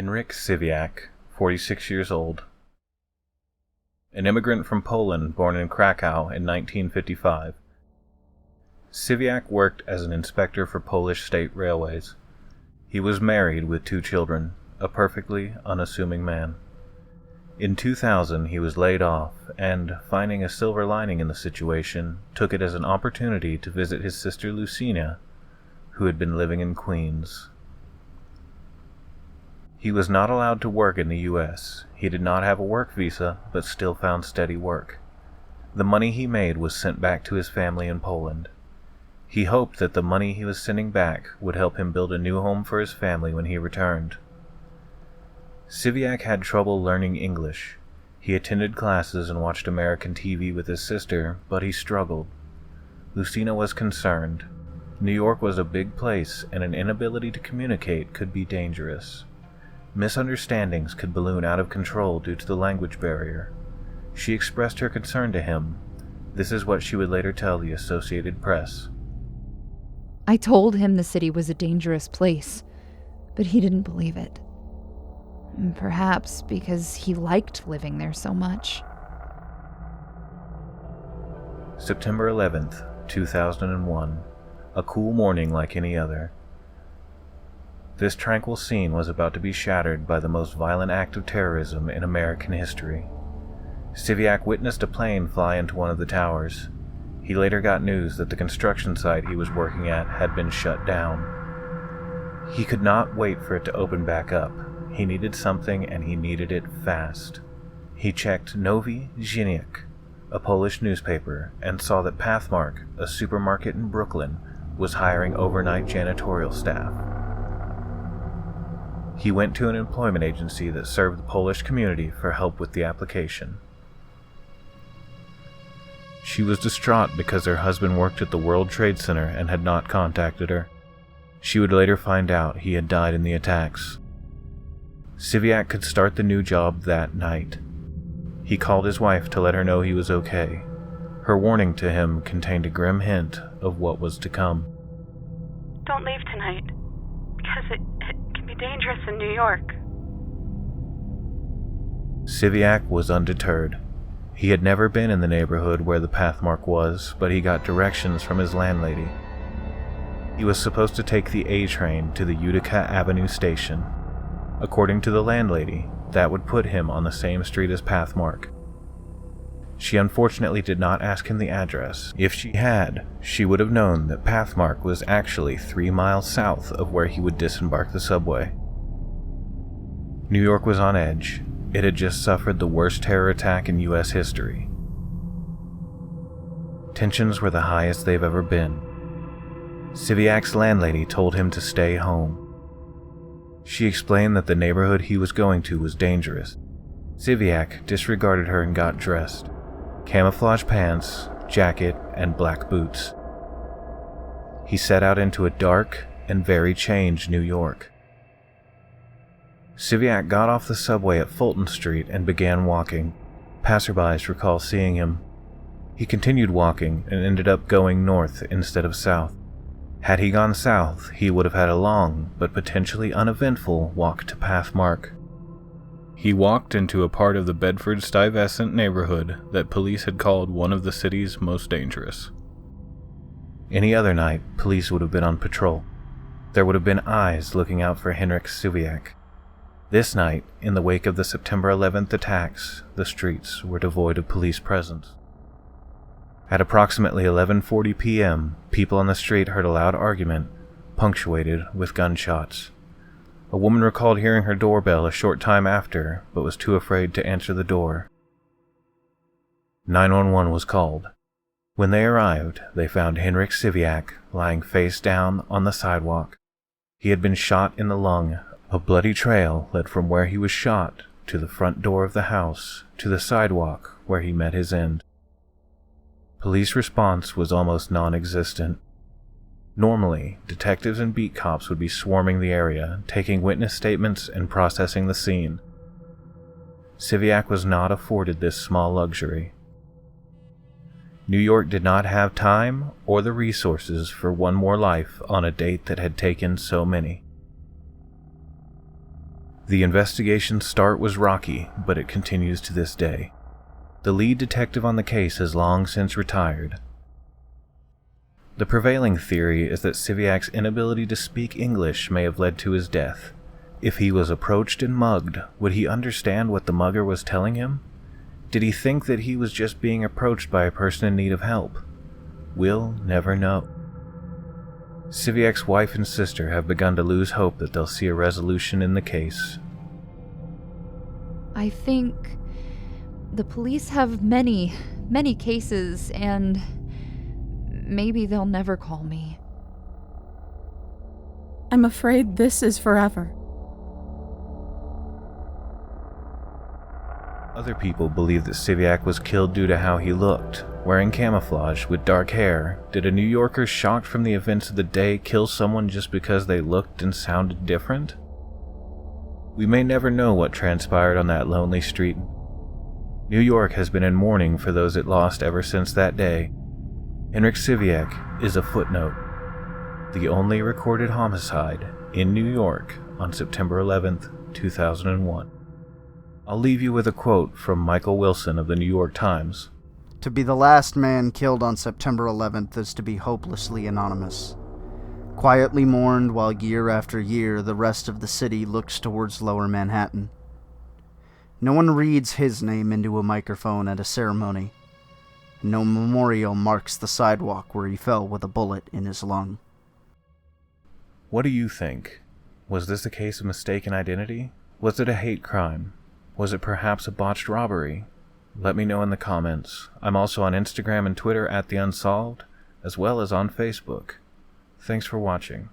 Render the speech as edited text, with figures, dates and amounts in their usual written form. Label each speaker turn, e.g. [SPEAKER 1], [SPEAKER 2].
[SPEAKER 1] Henryk Siwiak, 46 years old. An immigrant from Poland born in Krakow in 1955. Siwiak worked as an inspector for Polish state railways. He was married with 2 children, a perfectly unassuming man. In 2000 he was laid off and, finding a silver lining in the situation, took it as an opportunity to visit his sister Lucina, who had been living in Queens. He was not allowed to work in the U.S. He did not have a work visa, but still found steady work. The money he made was sent back to his family in Poland. He hoped that the money he was sending back would help him build a new home for his family when he returned. Siwiak had trouble learning English. He attended classes and watched American TV with his sister, but he struggled. Lucina was concerned. New York was a big place, and an inability to communicate could be dangerous. Misunderstandings could balloon out of control due to the language barrier. She expressed her concern to him. This is what she would later tell the Associated Press.
[SPEAKER 2] I told him the city was a dangerous place, but he didn't believe it. Perhaps because he liked living there so much.
[SPEAKER 1] September 11th, 2001. A cool morning like any other. This tranquil scene was about to be shattered by the most violent act of terrorism in American history. Siwiak witnessed a plane fly into one of the towers. He later got news that the construction site he was working at had been shut down. He could not wait for it to open back up. He needed something, and he needed it fast. He checked Nowy Dziennik, a Polish newspaper, and saw that Pathmark, a supermarket in Brooklyn, was hiring overnight janitorial staff. He went to an employment agency that served the Polish community for help with the application. She was distraught because her husband worked at the World Trade Center and had not contacted her. She would later find out he had died in the attacks. Siwiak could start the new job that night. He called his wife to let her know he was okay. Her warning to him contained a grim hint of what was to come.
[SPEAKER 3] Don't leave tonight, because it can be dangerous in New York.
[SPEAKER 1] Siwiak was undeterred. He had never been in the neighborhood where the Pathmark was, but he got directions from his landlady. He was supposed to take the A train to the Utica Avenue station. According to the landlady, that would put him on the same street as Pathmark. She unfortunately did not ask him the address. If she had, she would have known that Pathmark was actually 3 miles south of where he would disembark the subway. New York was on edge. It had just suffered the worst terror attack in U.S. history. Tensions were the highest they've ever been. Siwiak's landlady told him to stay home. She explained that the neighborhood he was going to was dangerous. Siwiak disregarded her and got dressed. Camouflage pants, jacket, and black boots. He set out into a dark and very changed New York. Siwiak got off the subway at Fulton Street and began walking. Passerbys recall seeing him. He continued walking and ended up going north instead of south. Had he gone south, he would have had a long, but potentially uneventful, walk to Pathmark. He walked into a part of the Bedford-Stuyvesant neighborhood that police had called one of the city's most dangerous. Any other night, police would have been on patrol. There would have been eyes looking out for Henryk Siwiak. This night, in the wake of the September 11th attacks, the streets were devoid of police presence. At approximately 11:40 p.m., people on the street heard a loud argument, punctuated with gunshots. A woman recalled hearing her doorbell a short time after, but was too afraid to answer the door. 911 was called. When they arrived, they found Henryk Siwiak lying face down on the sidewalk. He had been shot in the lung. A bloody trail led from where he was shot to the front door of the house to the sidewalk where he met his end. Police response was almost non-existent. Normally, detectives and beat cops would be swarming the area, taking witness statements and processing the scene. Siwiak was not afforded this small luxury. New York did not have time or the resources for one more life on a date that had taken so many. The investigation's start was rocky, but it continues to this day. The lead detective on the case has long since retired. The prevailing theory is that Siwiak's inability to speak English may have led to his death. If he was approached and mugged, would he understand what the mugger was telling him? Did he think that he was just being approached by a person in need of help? We'll never know. Siwiak's wife and sister have begun to lose hope that they'll see a resolution in the case.
[SPEAKER 2] I think the police have many cases, and maybe they'll never call me.
[SPEAKER 4] I'm afraid this is forever.
[SPEAKER 1] Other people believe that Siwiak was killed due to how he looked. Wearing camouflage with dark hair, did a New Yorker shocked from the events of the day kill someone just because they looked and sounded different? We may never know what transpired on that lonely street. New York has been in mourning for those it lost ever since that day. Henrik Siviak is a footnote. The only recorded homicide in New York on September 11th, 2001. I'll leave you with a quote from Michael Wilson of the New York Times.
[SPEAKER 5] To be the last man killed on September 11th is to be hopelessly anonymous. Quietly mourned while year after year the rest of the city looks towards Lower Manhattan. No one reads his name into a microphone at a ceremony. No memorial marks the sidewalk where he fell with a bullet in his lung.
[SPEAKER 1] What do you think? Was this a case of mistaken identity? Was it a hate crime? Was it perhaps a botched robbery? Let me know in the comments. I'm also on Instagram and Twitter at The Unsolved, as well as on Facebook. Thanks for watching.